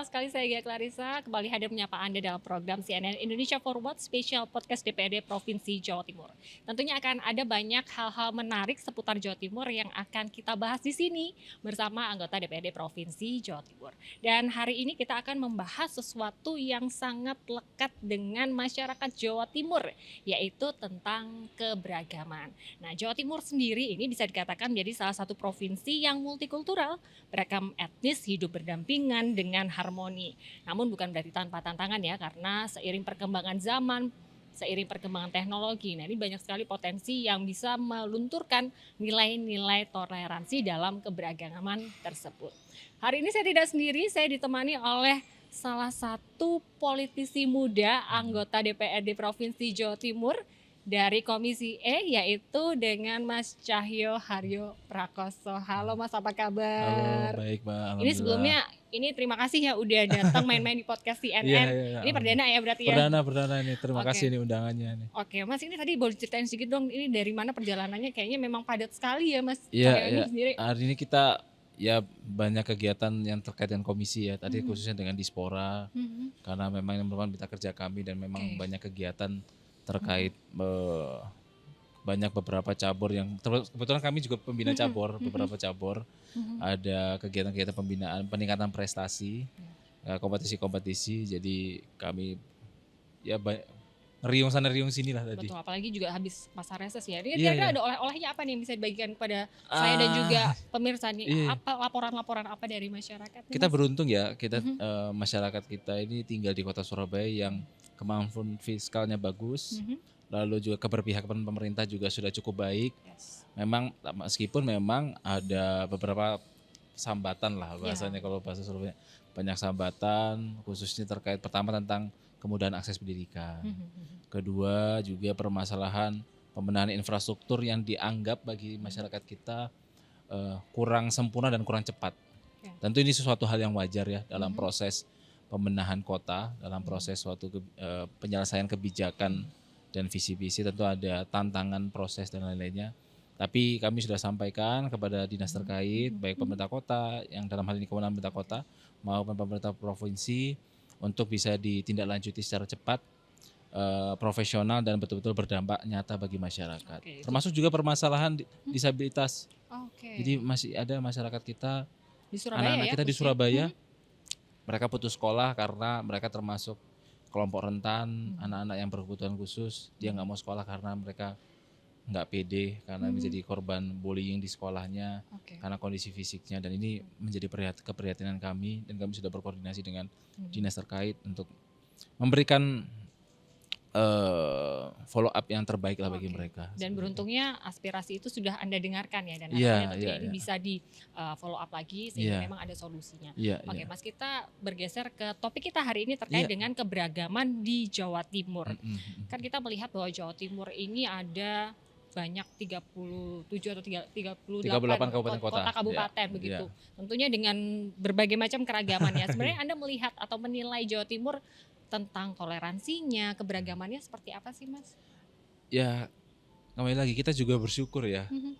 senang sekali saya Gia Clarissa kembali hadir menyapa Anda dalam program CNN Indonesia Forward Special Podcast DPRD Provinsi Jawa Timur. Tentunya akan ada banyak hal-hal menarik seputar Jawa Timur yang akan kita bahas di sini bersama anggota DPRD Provinsi Jawa Timur. Dan hari ini kita akan membahas sesuatu yang sangat lekat dengan masyarakat Jawa Timur, yaitu tentang keberagaman. Nah, Jawa Timur sendiri ini bisa dikatakan menjadi salah satu provinsi yang multikultural, beragam etnis hidup berdampingan dengan harmoni. Namun bukan berarti tanpa tantangan ya, karena seiring perkembangan zaman, seiring perkembangan teknologi, nah ini banyak sekali potensi yang bisa melunturkan nilai-nilai toleransi dalam keberagaman tersebut. Hari ini saya tidak sendiri, saya ditemani oleh salah satu politisi muda anggota DPRD Provinsi Jawa Timur dari Komisi E, yaitu dengan Mas Cahyo Haryo Prakoso. Halo Mas, apa kabar? Halo, baik Mbak, Ini alhamdulillah. sebelumnya, ini terima kasih ya udah datang main-main di podcast CNN. Iya, Ini perdana ya berarti ya? Perdana ini, terima Oke. kasih nih undangannya nih. Oke Mas, ini tadi boleh ceritain sedikit dong, ini dari mana perjalanannya? Kayaknya memang padat sekali ya Mas Iya, Cahyo ini sendiri. hari ini kita ya banyak kegiatan yang terkait dengan komisi ya, tadi khususnya dengan Dispora, karena memang ini merupakan mitra kerja kami dan memang banyak kegiatan terkait banyak beberapa cabur yang kebetulan kami juga pembina cabur, beberapa cabur, ada kegiatan-kegiatan pembinaan, peningkatan prestasi, kompetisi-kompetisi, jadi kami ya riung sana riung sini lah tadi. Betul, apalagi juga habis masa reses ya. Ini Iya, kira-kira iya. ada oleh-olehnya apa nih yang bisa dibagikan kepada saya dan juga pemirsa nih? Iya. Apa laporan-laporan apa dari masyarakat nih, Kita Mas? beruntung ya, kita masyarakat kita ini tinggal di kota Surabaya yang kemampuan fiskalnya bagus, lalu juga keberpihakan pemerintah juga sudah cukup baik. Yes. Memang meskipun memang ada beberapa sambatan lah Iya. bahasanya kalau bahasa Surabaya, banyak sambatan khususnya terkait pertama tentang kemudahan akses pendidikan. Kedua juga permasalahan pembenahan infrastruktur yang dianggap bagi masyarakat kita kurang sempurna dan kurang cepat. Oke. Tentu ini sesuatu hal yang wajar ya dalam proses pembenahan kota, dalam proses suatu penyelesaian kebijakan dan visi-visi, tentu ada tantangan proses dan lain-lainnya. Tapi kami sudah sampaikan kepada dinas terkait, baik pemerintah kota, yang dalam hal ini kewenangan pemerintah kota, maupun pemerintah provinsi, untuk bisa ditindaklanjuti secara cepat, profesional dan betul-betul berdampak nyata bagi masyarakat. Oke, itu- Termasuk juga permasalahan disabilitas. Oke. Jadi masih ada masyarakat kita, Di Surabaya anak-anak ya, kita di khususnya? Surabaya, mereka putus sekolah karena mereka termasuk kelompok rentan, anak-anak yang berkebutuhan khusus, dia nggak mau sekolah karena mereka nggak pede, karena menjadi korban bullying di sekolahnya, Oke. karena kondisi fisiknya, dan ini menjadi keprihatinan kami, dan kami sudah berkoordinasi dengan dinas terkait untuk memberikan follow up yang terbaik lah bagi Oke. mereka. Dan beruntungnya aspirasi itu sudah Anda dengarkan ya, dan Iya, akhirnya tentunya iya, ini iya. bisa di follow up lagi sehingga Iya. memang ada solusinya. Iya, Oke iya. Mas, kita bergeser ke topik kita hari ini terkait Iya. dengan keberagaman di Jawa Timur. Mm-mm. Kan kita melihat bahwa Jawa Timur ini ada banyak 37 atau 38 kabupaten kota. kabupaten Iya, begitu. iya. Tentunya dengan berbagai macam keragaman ya. Sebenarnya Anda melihat atau menilai Jawa Timur tentang toleransinya, keberagamannya seperti apa sih Mas? Ya, kembali lagi kita juga bersyukur ya. Mhm.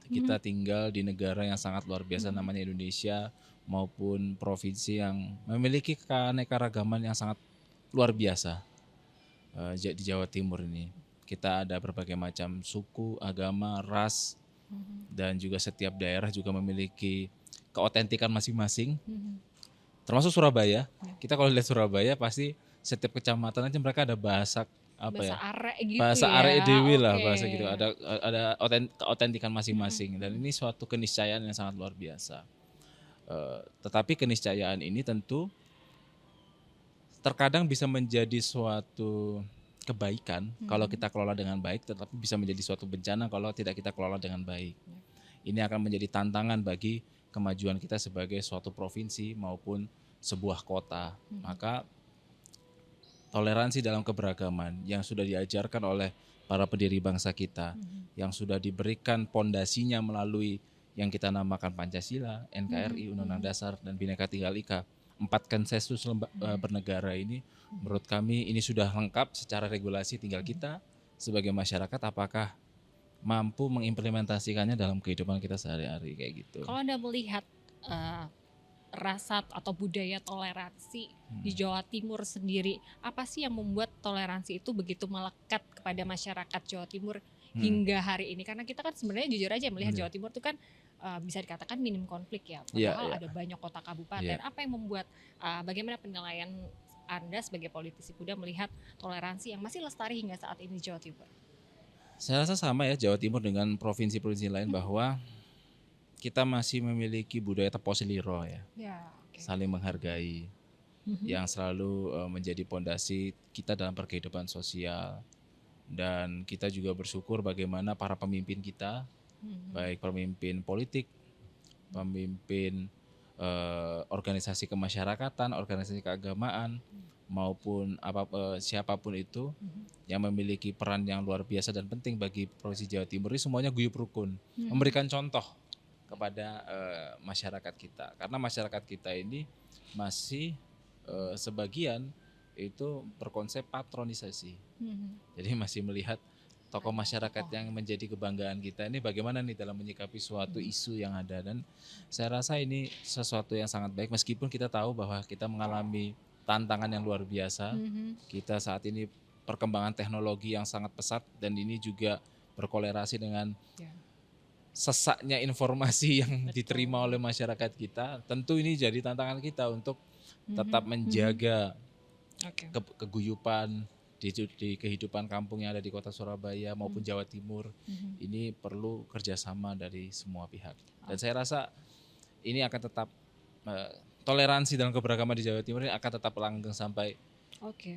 Kita tinggal di negara yang sangat luar biasa namanya Indonesia, maupun provinsi yang memiliki keanekaragaman yang sangat luar biasa. Di Jawa Timur ini kita ada berbagai macam suku, agama, ras, dan juga setiap daerah juga memiliki keotentikan masing-masing. Termasuk Surabaya. Kita kalau lihat Surabaya pasti setiap kecamatan aja mereka ada bahasa apa Bahasa ya? arek gitu Bahasa ya. arek dewi lah, Oke. bahasa gitu. Ada keotentikan masing-masing, dan ini suatu keniscayaan yang sangat luar biasa. Tetapi keniscayaan ini tentu terkadang bisa menjadi suatu kebaikan kalau kita kelola dengan baik, tetapi bisa menjadi suatu bencana kalau tidak kita kelola dengan baik. Ini akan menjadi tantangan bagi kemajuan kita sebagai suatu provinsi maupun sebuah kota. Maka toleransi dalam keberagaman yang sudah diajarkan oleh para pendiri bangsa kita, yang sudah diberikan pondasinya melalui yang kita namakan Pancasila, NKRI, Undang-Undang Dasar, dan Bhinneka Tunggal Ika, 4 konsensus bernegara ini, menurut kami ini sudah lengkap secara regulasi, tinggal kita sebagai masyarakat apakah mampu mengimplementasikannya dalam kehidupan kita sehari-hari kayak gitu. Kalau Anda melihat rasa atau budaya toleransi di Jawa Timur sendiri. Apa sih yang membuat toleransi itu begitu melekat kepada masyarakat Jawa Timur hingga hari ini? Karena kita kan sebenarnya jujur aja melihat Jawa Timur itu kan bisa dikatakan minim konflik ya. Padahal ada banyak kota kabupaten. Apa yang membuat bagaimana penilaian Anda sebagai politisi muda melihat toleransi yang masih lestari hingga saat ini di Jawa Timur? Saya rasa sama ya Jawa Timur dengan provinsi-provinsi lain bahwa kita masih memiliki budaya teposiliro ya, saling menghargai, yang selalu menjadi pondasi kita dalam kehidupan sosial. Dan kita juga bersyukur bagaimana para pemimpin kita, baik pemimpin politik, pemimpin organisasi kemasyarakatan, organisasi keagamaan, maupun siapapun itu yang memiliki peran yang luar biasa dan penting bagi Provinsi Jawa Timur ini semuanya guyup rukun, memberikan contoh kepada masyarakat kita. Karena masyarakat kita ini masih sebagian itu berkonsep patronisasi. Jadi masih melihat tokoh masyarakat yang menjadi kebanggaan kita ini bagaimana nih dalam menyikapi suatu isu yang ada. Dan saya rasa ini sesuatu yang sangat baik meskipun kita tahu bahwa kita mengalami tantangan yang luar biasa. Kita saat ini perkembangan teknologi yang sangat pesat dan ini juga berkolerasi dengan sesaknya informasi yang diterima oleh masyarakat kita. Tentu ini jadi tantangan kita untuk tetap menjaga keguyupan di kehidupan kampung yang ada di kota Surabaya maupun Jawa Timur. Ini perlu kerjasama dari semua pihak. Dan saya rasa ini akan tetap toleransi dalam keberagaman di Jawa Timur ini akan tetap langgeng sampai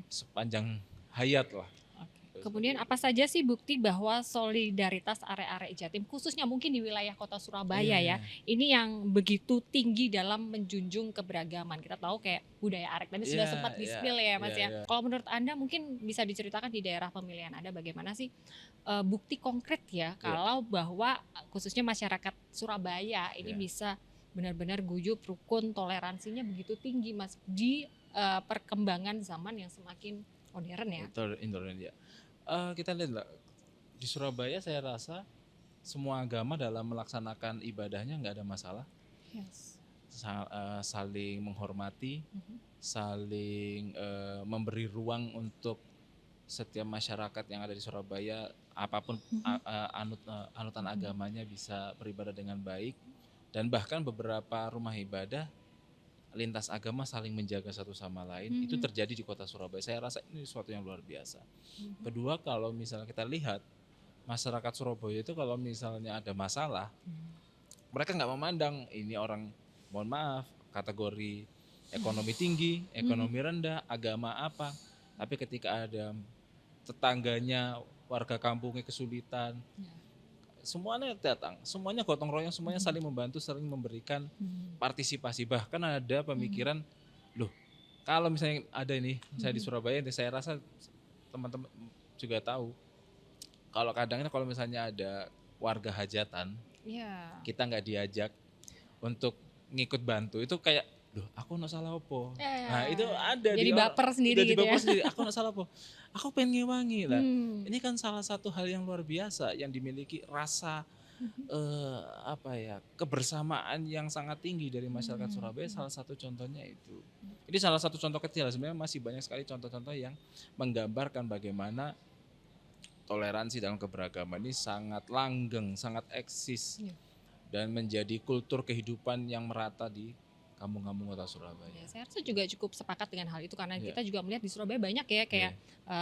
sepanjang hayat lah. Kemudian apa saja sih bukti bahwa solidaritas area-area Jatim khususnya mungkin di wilayah kota Surabaya ini yang begitu tinggi dalam menjunjung keberagaman. Kita tahu kayak budaya arek tadi sudah sempat di-spill ya Mas ya. Kalau menurut Anda mungkin bisa diceritakan di daerah pemilihan Anda bagaimana sih bukti konkret ya kalau bahwa khususnya masyarakat Surabaya ini bisa benar-benar guyup, rukun, toleransinya begitu tinggi Mas di perkembangan zaman yang semakin modern ya. Modern ya. Kita lihat di Surabaya saya rasa semua agama dalam melaksanakan ibadahnya nggak ada masalah. Saling menghormati, saling memberi ruang untuk setiap masyarakat yang ada di Surabaya apapun anutan agamanya bisa beribadah dengan baik. Dan bahkan beberapa rumah ibadah lintas agama saling menjaga satu sama lain, itu terjadi di kota Surabaya. Saya rasa ini sesuatu yang luar biasa. Kedua, kalau misalnya kita lihat masyarakat Surabaya itu kalau misalnya ada masalah, mereka nggak memandang ini orang, mohon maaf, kategori ekonomi tinggi, ekonomi rendah, agama apa. Tapi ketika ada tetangganya, warga kampungnya kesulitan, semuanya datang, semuanya gotong royong, semuanya saling membantu, saling memberikan partisipasi. Bahkan ada pemikiran, loh kalau misalnya ada ini, saya di Surabaya, saya rasa teman-teman juga tahu, kalau kadang-kadang kalau misalnya ada warga hajatan, kita nggak diajak untuk ngikut bantu, itu kayak, loh aku nggak salah apa. Nah itu ada. Jadi baper sendiri gitu ya. Sendiri, aku nggak salah apa. Aku pengen ngewangi lah. Ini kan salah satu hal yang luar biasa yang dimiliki rasa kebersamaan yang sangat tinggi dari masyarakat Surabaya. Salah satu contohnya itu. Ini salah satu contoh kecil. Sebenarnya masih banyak sekali contoh-contoh yang menggambarkan bagaimana toleransi dalam keberagaman ini sangat langgeng, sangat eksis dan menjadi kultur kehidupan yang merata di kampung-kampung kota Surabaya. Saya rasa juga cukup sepakat dengan hal itu karena kita juga melihat di Surabaya banyak ya kayak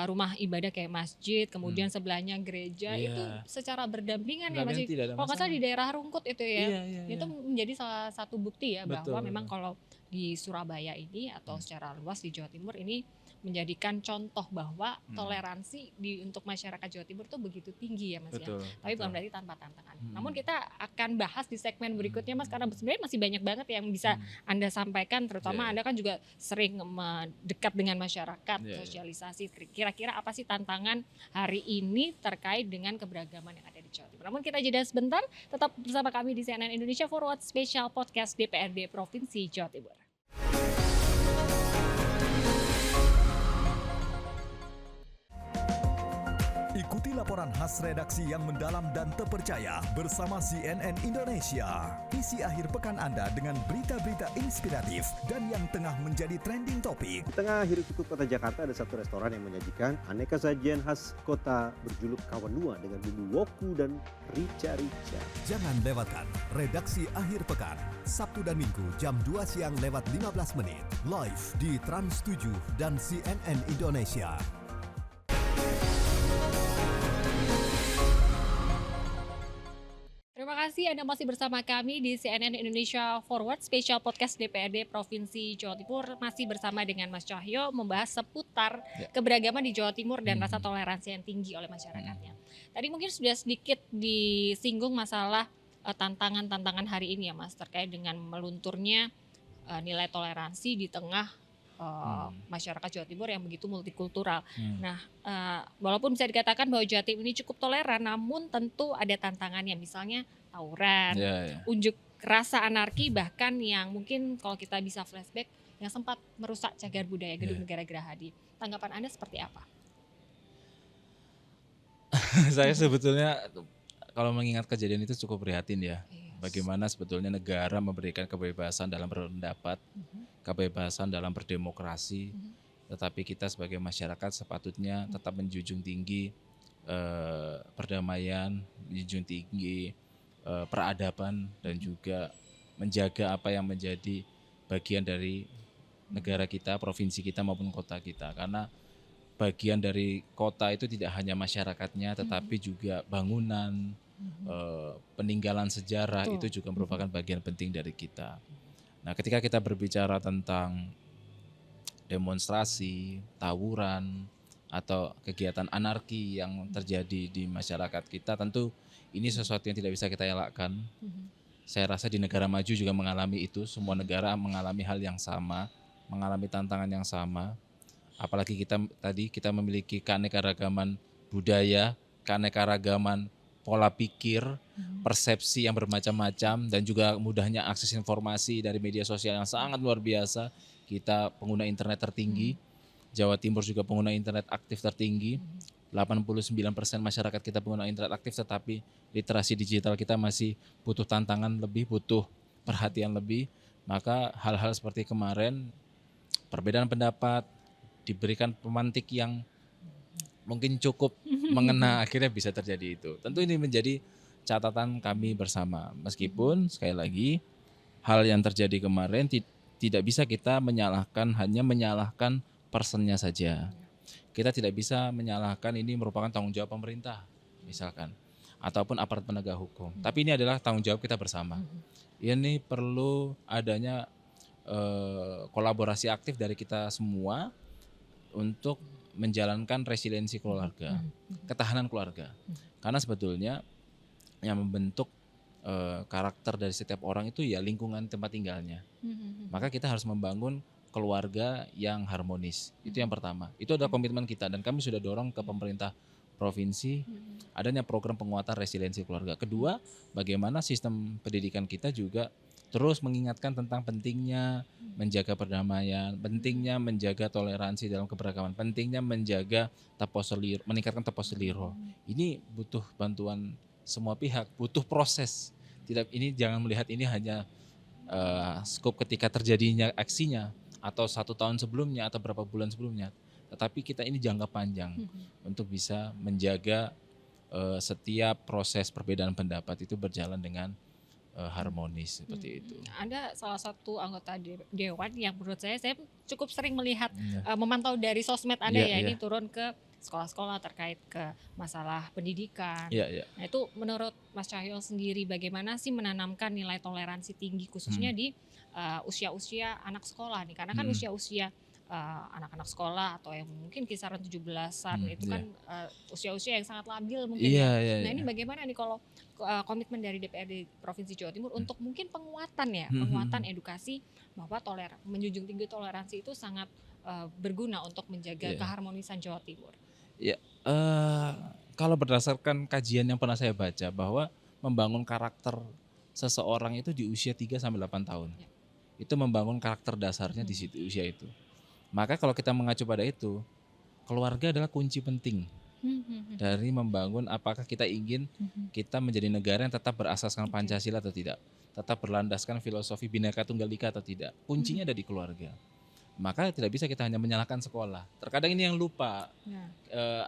rumah ibadah kayak masjid, kemudian sebelahnya gereja itu secara berdampingan ya masih. Kalau nggak salah di daerah Rungkut itu ya, itu menjadi salah satu bukti ya bahwa memang kalau di Surabaya ini atau secara luas di Jawa Timur ini menjadikan contoh bahwa toleransi untuk masyarakat Jawa Timur itu begitu tinggi ya Mas ya. Tapi bukan berarti tanpa tantangan. Namun kita akan bahas di segmen berikutnya Mas karena sebenarnya masih banyak banget yang bisa Anda sampaikan, terutama Anda kan juga sering dekat dengan masyarakat, sosialisasi. Kira-kira apa sih tantangan hari ini terkait dengan keberagaman yang ada di Jawa Timur. Namun kita jeda sebentar, tetap bersama kami di CNN Indonesia Forward Special Podcast DPRD Provinsi Jawa Timur. Ikuti laporan khas redaksi yang mendalam dan terpercaya bersama CNN Indonesia. Isi akhir pekan Anda dengan berita-berita inspiratif dan yang tengah menjadi trending topik. Di tengah hiruk pikuk kota Jakarta ada satu restoran yang menyajikan aneka sajian khas kota berjuluk Kawanua dengan bumbu woku dan rica-rica. Jangan lewatkan redaksi akhir pekan, Sabtu dan Minggu jam 2 siang lewat 15 menit. Live di Trans 7 dan CNN Indonesia. Terima kasih Anda masih bersama kami di CNN Indonesia Forward Special Podcast DPRD Provinsi Jawa Timur. Masih bersama dengan Mas Cahyo membahas seputar keberagaman di Jawa Timur dan rasa toleransi yang tinggi oleh masyarakatnya. Tadi mungkin sudah sedikit disinggung masalah tantangan-tantangan hari ini ya Mas, terkait dengan melunturnya nilai toleransi di tengah masyarakat Jawa Timur yang begitu multikultural. Nah, walaupun bisa dikatakan bahwa Jawa Timur ini cukup toleran, namun tentu ada tantangannya, misalnya tawuran, unjuk rasa anarki, bahkan yang mungkin kalau kita bisa flashback yang sempat merusak cagar budaya Gedung Negara Gerahadi. Tanggapan Anda seperti apa? Saya sebetulnya kalau mengingat kejadian itu cukup prihatin ya. Bagaimana sebetulnya negara memberikan kebebasan dalam berpendapat, kebebasan dalam berdemokrasi, tetapi kita sebagai masyarakat sepatutnya tetap menjunjung tinggi perdamaian, menjunjung tinggi peradaban, dan juga menjaga apa yang menjadi bagian dari negara kita, provinsi kita maupun kota kita. Karena bagian dari kota itu tidak hanya masyarakatnya, tetapi juga bangunan, peninggalan sejarah itu juga merupakan bagian penting dari kita. Nah, ketika kita berbicara tentang demonstrasi, tawuran, atau kegiatan anarki yang terjadi di masyarakat kita, tentu ini sesuatu yang tidak bisa kita elakkan. Saya rasa di negara maju juga mengalami itu, semua negara mengalami hal yang sama, mengalami tantangan yang sama. Apalagi kita memiliki keanekaragaman budaya, keanekaragaman pola pikir, persepsi yang bermacam-macam, dan juga mudahnya akses informasi dari media sosial yang sangat luar biasa. Kita pengguna internet tertinggi, Jawa Timur juga pengguna internet aktif tertinggi, 89% masyarakat kita pengguna internet aktif, tetapi literasi digital kita masih butuh tantangan lebih, butuh perhatian lebih. Maka hal-hal seperti kemarin, perbedaan pendapat, diberikan pemantik yang mungkin cukup mengena, akhirnya bisa terjadi itu. Tentu ini menjadi catatan kami bersama. Meskipun sekali lagi hal yang terjadi kemarin tidak bisa kita hanya menyalahkan personnya saja. Kita tidak bisa menyalahkan ini merupakan tanggung jawab pemerintah misalkan, ataupun aparat penegak hukum. Tapi ini adalah tanggung jawab kita bersama. Ini perlu adanya kolaborasi aktif dari kita semua untuk menjalankan resiliensi keluarga, ketahanan keluarga. Karena sebetulnya yang membentuk karakter dari setiap orang itu ya lingkungan tempat tinggalnya. Maka kita harus membangun keluarga yang harmonis. Itu yang pertama. Itu adalah komitmen kita, dan kami sudah dorong ke pemerintah provinsi adanya program penguatan resiliensi keluarga. Kedua, bagaimana sistem pendidikan kita juga terus mengingatkan tentang pentingnya menjaga perdamaian, pentingnya menjaga toleransi dalam keberagaman, pentingnya menjaga meningkatkan taposeliro. Ini butuh bantuan semua pihak, butuh proses. Ini jangan melihat ini hanya skop ketika terjadinya aksinya atau 1 tahun sebelumnya atau berapa bulan sebelumnya, tetapi kita ini jangka panjang untuk bisa menjaga setiap proses perbedaan pendapat itu berjalan dengan harmonis seperti itu. Anda salah satu anggota dewan yang menurut saya cukup sering melihat memantau dari sosmed Anda ini turun ke sekolah-sekolah terkait ke masalah pendidikan. Nah, itu menurut Mas Cahyo sendiri bagaimana sih menanamkan nilai toleransi tinggi khususnya di usia-usia anak sekolah nih, karena kan usia-usia anak-anak sekolah atau yang mungkin kisaran 17-an itu kan usia-usia yang sangat labil mungkin Nah, ini bagaimana nih kalau komitmen dari DPRD Provinsi Jawa Timur untuk mungkin penguatan edukasi bahwa menjunjung tinggi toleransi itu sangat berguna untuk menjaga keharmonisan Jawa Timur. Kalau berdasarkan kajian yang pernah saya baca bahwa membangun karakter seseorang itu di usia 3 sampai 8 tahun. Itu membangun karakter dasarnya di situ usia itu. Maka kalau kita mengacu pada itu, keluarga adalah kunci penting dari membangun apakah kita ingin kita menjadi negara yang tetap berasaskan Pancasila atau tidak, tetap berlandaskan filosofi Bhinneka Tunggal Ika atau tidak. Kuncinya ada di keluarga. Maka tidak bisa kita hanya menyalahkan sekolah. Terkadang ini yang lupa,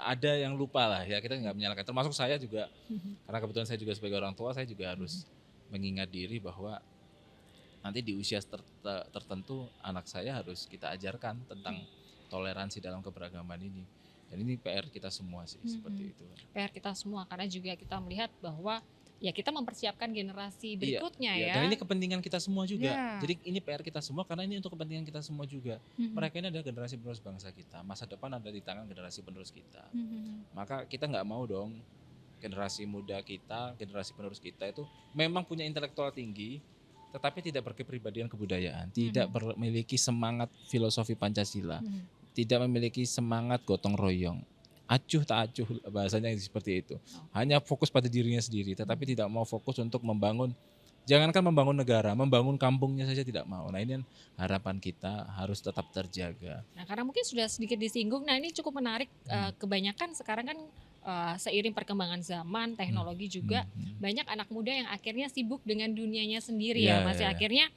ada yang lupa lah ya, kita nggak menyalahkan. Termasuk saya juga, karena kebetulan saya juga sebagai orang tua, saya juga harus mengingat diri bahwa nanti di usia tertentu anak saya harus kita ajarkan tentang toleransi dalam keberagaman ini. Dan ini PR kita semua sih, seperti itu. PR kita semua, karena juga kita melihat bahwa ya kita mempersiapkan generasi berikutnya ya. Dan ini kepentingan kita semua juga. Ya. Jadi ini PR kita semua karena ini untuk kepentingan kita semua juga. Mereka ini adalah generasi penerus bangsa kita. Masa depan ada di tangan generasi penerus kita. Maka kita nggak mau dong generasi muda kita, generasi penerus kita itu memang punya intelektual tinggi, tetapi tidak berkepribadian kebudayaan, tidak memiliki semangat filosofi Pancasila, tidak memiliki semangat gotong royong. Acuh tak acuh bahasanya seperti itu. Hanya fokus pada dirinya sendiri, tetapi tidak mau fokus untuk membangun, jangankan membangun negara, membangun kampungnya saja tidak mau. Nah ini harapan kita harus tetap terjaga. Nah karena mungkin sudah sedikit disinggung, nah ini cukup menarik, kebanyakan sekarang kan seiring perkembangan zaman, teknologi juga, banyak anak muda yang akhirnya sibuk dengan dunianya sendiri ya Mas. Akhirnya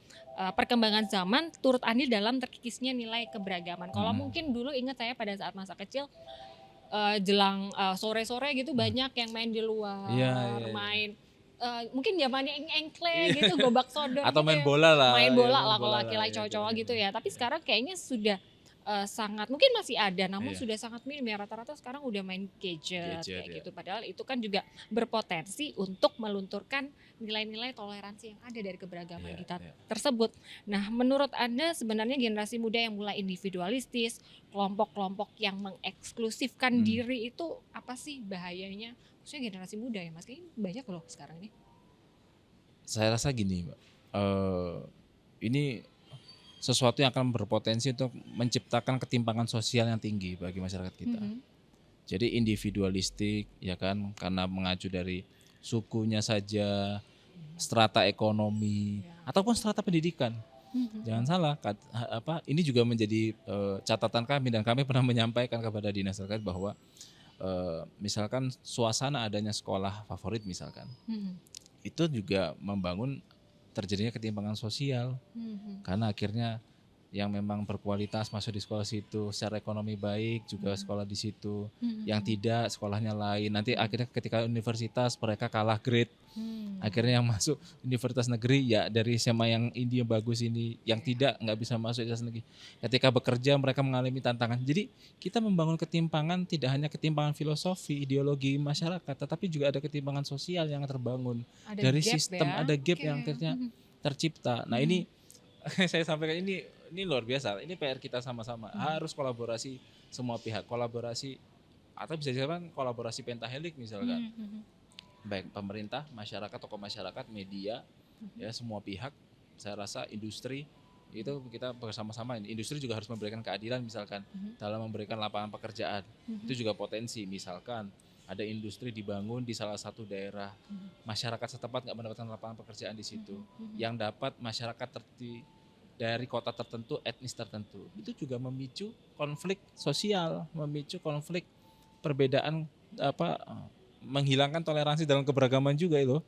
perkembangan zaman turut andil dalam terkikisnya nilai keberagaman. Kalau mungkin dulu ingat saya pada saat masa kecil, jelang sore-sore gitu banyak yang main di luar, main mungkin zamannya engkleng gitu, gobak sodor atau gitu main ya. bola lah. Main bola lah kalau laki-laki cowok-cowok gitu ya. Tapi sekarang kayaknya sudah sangat, mungkin masih ada, namun sudah sangat minim ya, rata-rata sekarang udah main gadget kayak gitu. Padahal itu kan juga berpotensi untuk melunturkan nilai-nilai toleransi yang ada dari keberagaman kita tersebut. Nah menurut Anda sebenarnya generasi muda yang mulai individualistis, kelompok-kelompok yang mengeksklusifkan diri itu apa sih bahayanya? Khususnya generasi muda ya Mas, kayaknya banyak loh sekarang ini. Saya rasa gini Mbak, ini sesuatu yang akan berpotensi untuk menciptakan ketimpangan sosial yang tinggi bagi masyarakat kita. Jadi individualistik ya kan, karena mengacu dari sukunya saja, strata ekonomi, ataupun strata pendidikan. Jangan salah, ini juga menjadi catatan kami, dan kami pernah menyampaikan kepada dinas terkait bahwa misalkan suasana adanya sekolah favorit misalkan, itu juga membangun terjadinya ketimpangan sosial, karena akhirnya yang memang berkualitas masuk di sekolah situ, secara ekonomi baik juga sekolah di situ, yang tidak sekolahnya lain. Nanti akhirnya ketika universitas mereka kalah grade, akhirnya yang masuk universitas negeri ya dari SMA yang ini yang bagus ini, yang tidak nggak bisa masuk universitas negeri. Ketika bekerja mereka mengalami tantangan. Jadi kita membangun ketimpangan, tidak hanya ketimpangan filosofi, ideologi masyarakat, tetapi juga ada ketimpangan sosial yang terbangun Ada dari gap sistem, ya. ada gap yang akhirnya tercipta. Nah ini saya sampaikan, ini luar biasa. Ini PR kita sama-sama. Harus kolaborasi semua pihak, kolaborasi atau bisa dikatakan kolaborasi pentahelik misalkan. Baik pemerintah, masyarakat, tokoh masyarakat, media, ya semua pihak. Saya rasa industri itu kita bersama-sama. Industri juga harus memberikan keadilan misalkan dalam memberikan lapangan pekerjaan. Itu juga potensi misalkan ada industri dibangun di salah satu daerah, masyarakat setempat nggak mendapatkan lapangan pekerjaan di situ, yang dapat masyarakat dari kota tertentu, etnis tertentu, itu juga memicu konflik sosial, memicu konflik perbedaan, menghilangkan toleransi dalam keberagaman juga itu.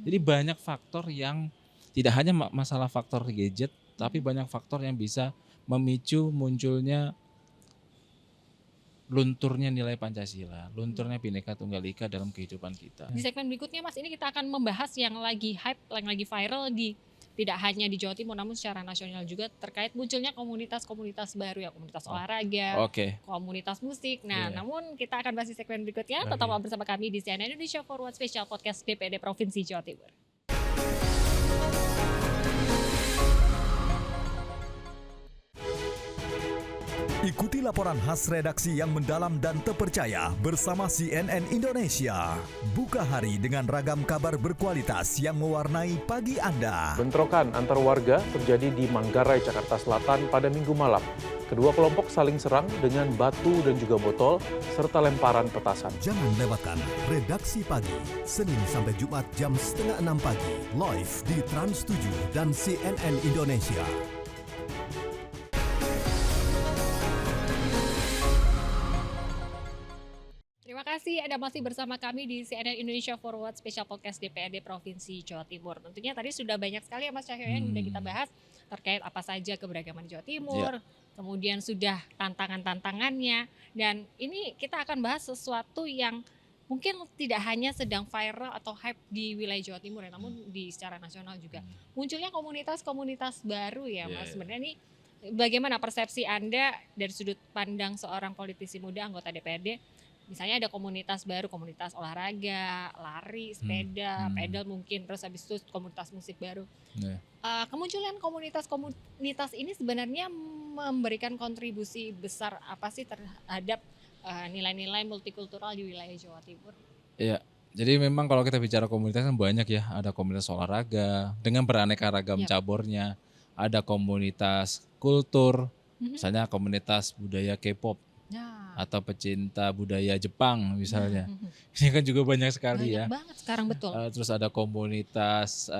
Jadi banyak faktor yang tidak hanya masalah faktor gadget, tapi banyak faktor yang bisa memicu munculnya lunturnya nilai Pancasila, lunturnya Bhinneka Tunggal Ika dalam kehidupan kita. Di segmen berikutnya Mas, ini kita akan membahas yang lagi hype, yang lagi viral tidak hanya di Jawa Timur namun secara nasional juga, terkait munculnya komunitas-komunitas baru ya, komunitas olahraga, komunitas musik. Nah, namun kita akan bahas di segmen berikutnya. Tetaplah bersama kami di CNN Indonesia Forward Special Podcast DPRD Provinsi Jawa Timur. Ikuti laporan khas redaksi yang mendalam dan terpercaya bersama CNN Indonesia. Buka hari dengan ragam kabar berkualitas yang mewarnai pagi Anda. Bentrokan antar warga terjadi di Manggarai, Jakarta Selatan pada Minggu malam. Kedua kelompok saling serang dengan batu dan juga botol serta lemparan petasan. Jangan lewatkan Redaksi Pagi, Senin sampai Jumat jam 5:30 pagi, live di Trans 7 dan CNN Indonesia. Terima kasih Anda masih bersama kami di CNN Indonesia Forward Special Podcast DPRD Provinsi Jawa Timur. Tentunya tadi sudah banyak sekali ya Mas Cahyo yang sudah kita bahas terkait apa saja keberagaman Jawa Timur, kemudian sudah tantangan-tantangannya, dan ini kita akan bahas sesuatu yang mungkin tidak hanya sedang viral atau hype di wilayah Jawa Timur ya, namun di secara nasional juga. Munculnya komunitas-komunitas baru ya Mas. Sebenarnya ini bagaimana persepsi Anda dari sudut pandang seorang politisi muda anggota DPRD? Misalnya ada komunitas baru, komunitas olahraga, lari, sepeda, pedal mungkin, terus habis itu komunitas musik baru. Kemunculan komunitas ini sebenarnya memberikan kontribusi besar apa sih terhadap nilai-nilai multikultural di wilayah Jawa Timur? Iya, jadi memang kalau kita bicara komunitas kan banyak ya, ada komunitas olahraga dengan beraneka ragam cabornya, ada komunitas kultur, misalnya komunitas budaya K-pop. Atau pecinta budaya Jepang misalnya. Ini kan juga banyak sekali banyak banget sekarang, betul. Terus ada komunitas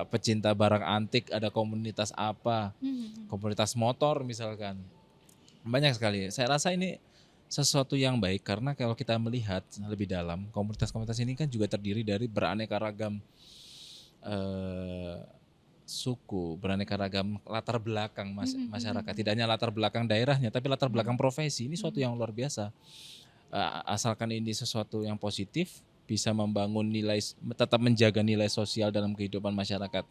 pecinta barang antik, ada komunitas apa, komunitas motor misalkan. Banyak sekali. Saya rasa ini sesuatu yang baik karena kalau kita melihat lebih dalam, komunitas-komunitas ini kan juga terdiri dari beraneka ragam suku, beraneka ragam latar belakang masyarakat. Tidak hanya latar belakang daerahnya, tapi latar belakang profesi. Ini suatu yang luar biasa. Asalkan ini sesuatu yang positif, bisa membangun nilai, tetap menjaga nilai sosial dalam kehidupan masyarakat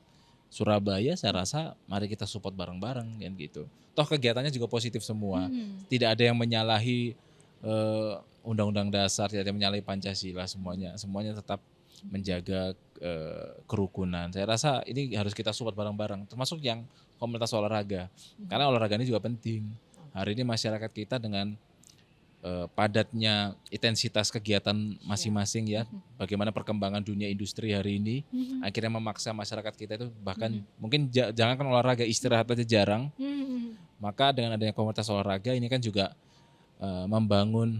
Surabaya, saya rasa mari kita support bareng-bareng kan gitu. Toh kegiatannya juga positif semua. Tidak ada yang menyalahi Undang-Undang Dasar, tidak ada yang menyalahi Pancasila, semuanya tetap menjaga kerukunan. Saya rasa ini harus kita support bareng-bareng, termasuk yang komunitas olahraga. Karena olahraga ini juga penting. Hari ini masyarakat kita dengan padatnya intensitas kegiatan masing-masing ya, bagaimana perkembangan dunia industri hari ini akhirnya memaksa masyarakat kita itu bahkan mungkin jangankan olahraga, istirahat aja jarang. Maka dengan adanya komunitas olahraga ini kan juga membangun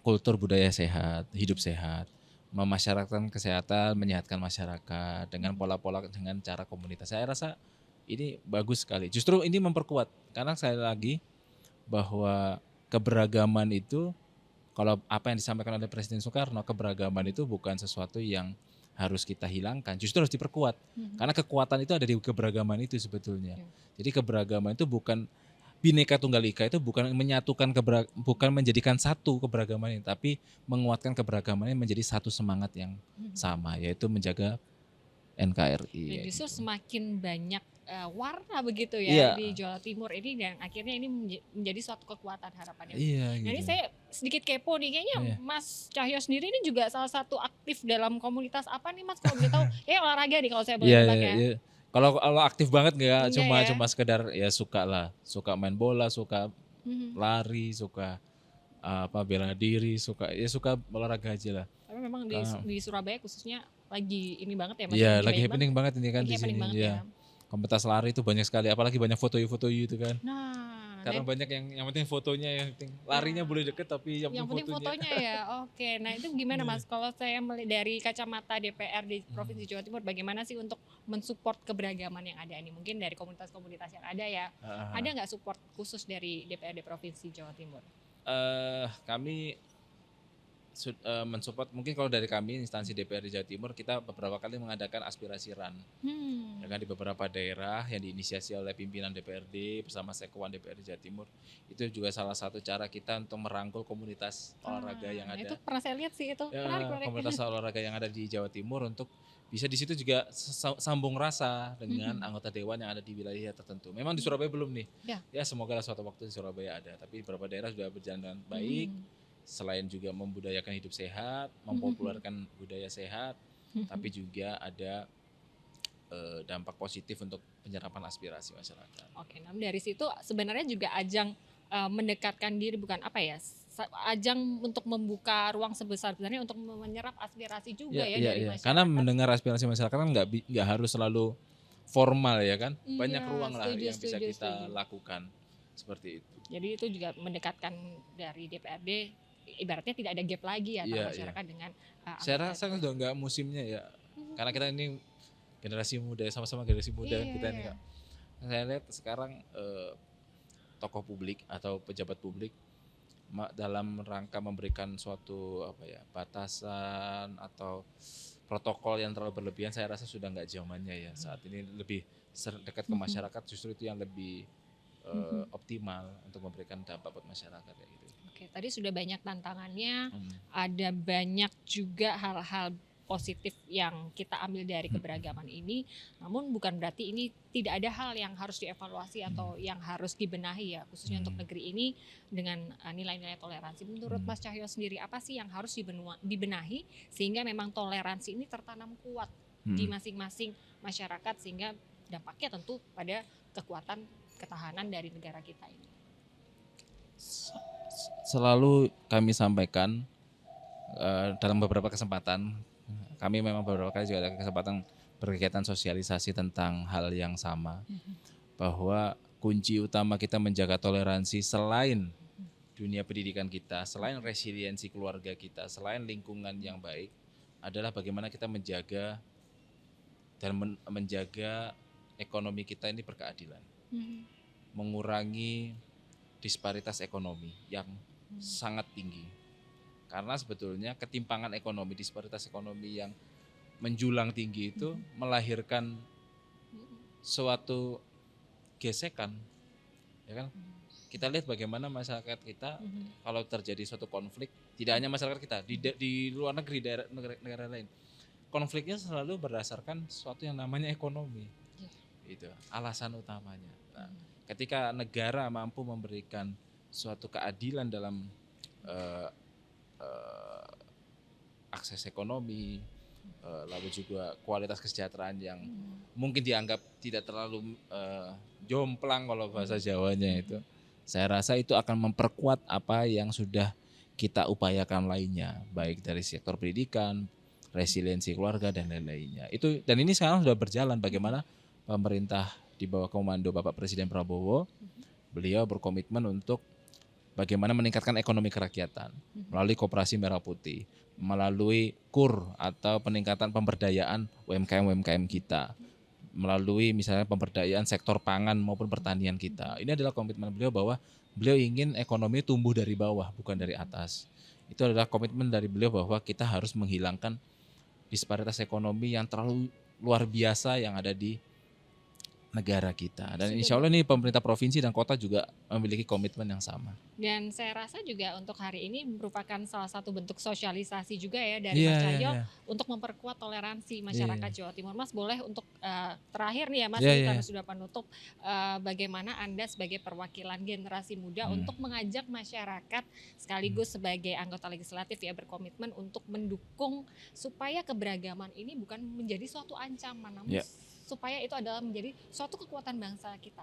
kultur budaya sehat, hidup sehat, memasyarakatkan kesehatan, menyehatkan masyarakat dengan pola-pola, dengan cara komunitas. Saya rasa ini bagus sekali. Justru ini memperkuat, karena sekali lagi bahwa keberagaman itu, kalau apa yang disampaikan oleh Presiden Soekarno, keberagaman itu bukan sesuatu yang harus kita hilangkan, justru harus diperkuat. Karena kekuatan itu ada di keberagaman itu sebetulnya. Jadi keberagaman itu bukan Bhinneka Tunggal Ika, itu bukan menyatukan bukan menjadikan satu keberagaman ini, tapi menguatkan keberagamannya menjadi satu semangat yang sama, yaitu menjaga NKRI. Justru semakin banyak warna begitu ya di Jawa Timur ini, dan akhirnya ini menjadi suatu kekuatan harapannya. Nah, ini saya sedikit kepo nih, kayaknya Mas Cahyo sendiri ini juga salah satu aktif dalam komunitas apa nih Mas, kalau boleh tahu? Olahraga nih kalau saya boleh tebak ya. Kalau aktif banget enggak, cuma sekedar ya suka main bola, suka lari, suka bela diri, suka olahraga aja lah. Tapi memang di Surabaya khususnya lagi ini banget ya Mas. Iya, lagi happening banget ini kan di sini. Ya. Komunitas lari itu banyak sekali, apalagi banyak foto-foto itu kan. Nah, karena banyak yang penting fotonya, yang penting larinya boleh deket tapi yang penting fotonya ya. Oke, nah itu gimana Mas? Kalau saya melihat dari kacamata DPR di Provinsi Jawa Timur, bagaimana sih untuk mensupport keberagaman yang ada ini? Mungkin dari komunitas-komunitas yang ada ya. Ada nggak support khusus dari DPRD Provinsi Jawa Timur? Kami mensupport, mungkin kalau dari kami instansi DPRD Jawa Timur, kita beberapa kali mengadakan aspirasi run dengan di beberapa daerah yang diinisiasi oleh pimpinan DPRD bersama Sekwan DPRD Jawa Timur. Itu juga salah satu cara kita untuk merangkul komunitas olahraga yang ada. Itu pernah saya lihat sih itu. Menarik. Komunitas olahraga yang ada di Jawa Timur untuk bisa di situ juga sambung rasa dengan anggota dewan yang ada di wilayah tertentu. Memang di Surabaya belum nih. Ya semoga suatu waktu di Surabaya ada, tapi beberapa daerah sudah berjalan dengan baik. Selain juga membudayakan hidup sehat, mempopulerkan budaya sehat, tapi juga ada dampak positif untuk penyerapan aspirasi masyarakat. Oke, nah dari situ sebenarnya juga ajang mendekatkan diri, bukan apa ya, ajang untuk membuka ruang sebesar-besarnya untuk menyerap aspirasi juga dari masyarakat. Karena mendengar aspirasi masyarakat kan nggak harus selalu formal ya kan, banyak ruang lah yang bisa kita lakukan seperti itu. Jadi itu juga mendekatkan dari DPRD, ibaratnya tidak ada gap lagi ya antara masyarakat dengan saya rasa kan udah nggak musimnya ya, karena kita ini generasi muda, sama-sama generasi muda kita ini. Saya lihat sekarang tokoh publik atau pejabat publik dalam rangka memberikan suatu batasan atau protokol yang terlalu berlebihan, saya rasa sudah nggak zamannya ya. Saat ini lebih dekat ke masyarakat, justru itu yang lebih optimal untuk memberikan dampak buat masyarakat ya gitu. Oke, tadi sudah banyak tantangannya, ada banyak juga hal-hal positif yang kita ambil dari keberagaman ini, namun bukan berarti ini tidak ada hal yang harus dievaluasi atau yang harus dibenahi ya, khususnya untuk negeri ini dengan nilai-nilai toleransi. Menurut Mas Cahyo sendiri, apa sih yang harus dibenahi sehingga memang toleransi ini tertanam kuat di masing-masing masyarakat, sehingga dampaknya tentu pada kekuatan ketahanan dari negara kita ini? Selalu kami sampaikan dalam beberapa kesempatan, kami memang beberapa kali juga ada kesempatan berkegiatan sosialisasi tentang hal yang sama, bahwa kunci utama kita menjaga toleransi selain dunia pendidikan kita, selain resiliensi keluarga kita, selain lingkungan yang baik, adalah bagaimana kita menjaga dan menjaga ekonomi kita ini berkeadilan, mengurangi disparitas ekonomi yang sangat tinggi. Karena sebetulnya ketimpangan ekonomi, disparitas ekonomi yang menjulang tinggi itu melahirkan suatu gesekan, ya kan? Kita lihat bagaimana masyarakat kita kalau terjadi suatu konflik, tidak hanya masyarakat kita, di luar negeri, negara lain, konfliknya selalu berdasarkan sesuatu yang namanya ekonomi. Itu alasan utamanya. Nah, ketika negara mampu memberikan suatu keadilan dalam akses ekonomi, lalu juga kualitas kesejahteraan yang mungkin dianggap tidak terlalu jomplang kalau bahasa Jawanya itu, saya rasa itu akan memperkuat apa yang sudah kita upayakan lainnya, baik dari sektor pendidikan, resiliensi keluarga dan lain-lainnya. Itu, dan ini sekarang sudah berjalan, bagaimana pemerintah di bawah komando Bapak Presiden Prabowo, beliau berkomitmen untuk bagaimana meningkatkan ekonomi kerakyatan melalui Koperasi Merah Putih, melalui KUR atau peningkatan pemberdayaan UMKM kita, melalui misalnya pemberdayaan sektor pangan maupun pertanian kita. Ini adalah komitmen beliau bahwa beliau ingin ekonomi tumbuh dari bawah, bukan dari atas. Itu adalah komitmen dari beliau bahwa kita harus menghilangkan disparitas ekonomi yang terlalu luar biasa yang ada di negara kita. Dan insya Allah ini pemerintah provinsi dan kota juga memiliki komitmen yang sama. Dan saya rasa juga untuk hari ini merupakan salah satu bentuk sosialisasi juga ya dari Mas Cahyo untuk memperkuat toleransi masyarakat Jawa Timur. Mas, boleh untuk terakhir nih ya Mas, karena sudah penutup, bagaimana Anda sebagai perwakilan generasi muda untuk mengajak masyarakat sekaligus sebagai anggota legislatif ya berkomitmen untuk mendukung supaya keberagaman ini bukan menjadi suatu ancaman, namun supaya itu adalah menjadi suatu kekuatan bangsa kita.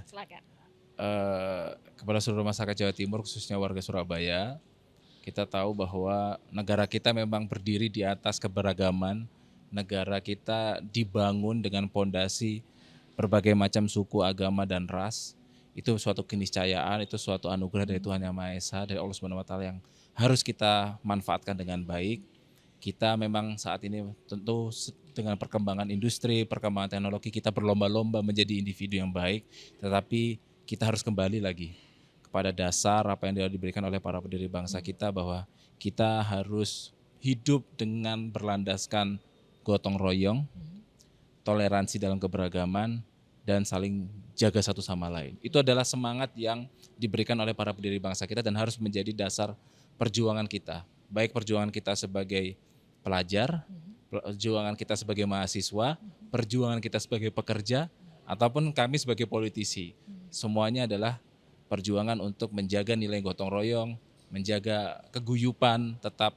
Silakan. Kepada seluruh masyarakat Jawa Timur, khususnya warga Surabaya, kita tahu bahwa negara kita memang berdiri di atas keberagaman. Negara kita dibangun dengan pondasi berbagai macam suku, agama, dan ras. Itu suatu keniscayaan, itu suatu anugerah dari Tuhan Yang Maha Esa, dari Allah Subhanahu wa Ta'ala, yang harus kita manfaatkan dengan baik. Kita memang saat ini tentu dengan perkembangan industri, perkembangan teknologi, kita berlomba-lomba menjadi individu yang baik, tetapi kita harus kembali lagi kepada dasar apa yang diberikan oleh para pendiri bangsa kita, bahwa kita harus hidup dengan berlandaskan gotong royong, toleransi dalam keberagaman, dan saling jaga satu sama lain. Itu adalah semangat yang diberikan oleh para pendiri bangsa kita dan harus menjadi dasar perjuangan kita, baik perjuangan kita sebagai pelajar, perjuangan kita sebagai mahasiswa, perjuangan kita sebagai pekerja, ataupun kami sebagai politisi. Semuanya adalah perjuangan untuk menjaga nilai gotong royong, menjaga keguyupan tetap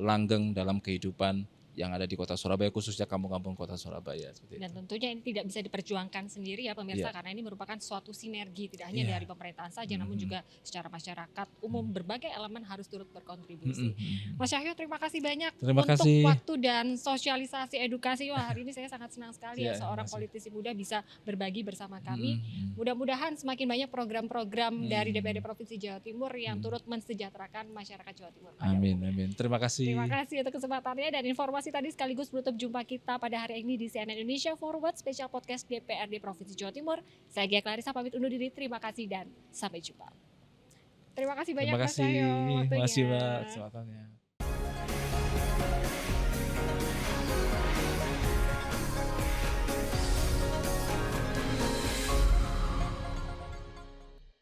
langgeng dalam kehidupan yang ada di kota Surabaya, khususnya kampung-kampung kota Surabaya. Dan tentunya ini tidak bisa diperjuangkan sendiri ya pemirsa, karena ini merupakan suatu sinergi tidak hanya dari pemerintahan saja, namun juga secara masyarakat umum, berbagai elemen harus turut berkontribusi. Mas Cahyo, terima kasih banyak untuk waktu dan sosialisasi edukasi. Wah, hari ini saya sangat senang sekali ya seorang politisi muda bisa berbagi bersama kami. Mudah-mudahan semakin banyak program-program dari DPRD Provinsi Jawa Timur yang turut mensejahterakan masyarakat Jawa Timur. Amin, amin. Terima kasih. Terima kasih untuk kesempatannya dan informasi tadi, sekaligus menutup jumpa kita pada hari ini di CNN Indonesia Forward Special Podcast DPRD Provinsi Jawa Timur. Saya Gia Clarissa pamit undur diri, terima kasih dan sampai jumpa. Terima kasih banyak Terima Mas kasih. Cahyo Terima kasih waktunya. Mbak kesempatannya.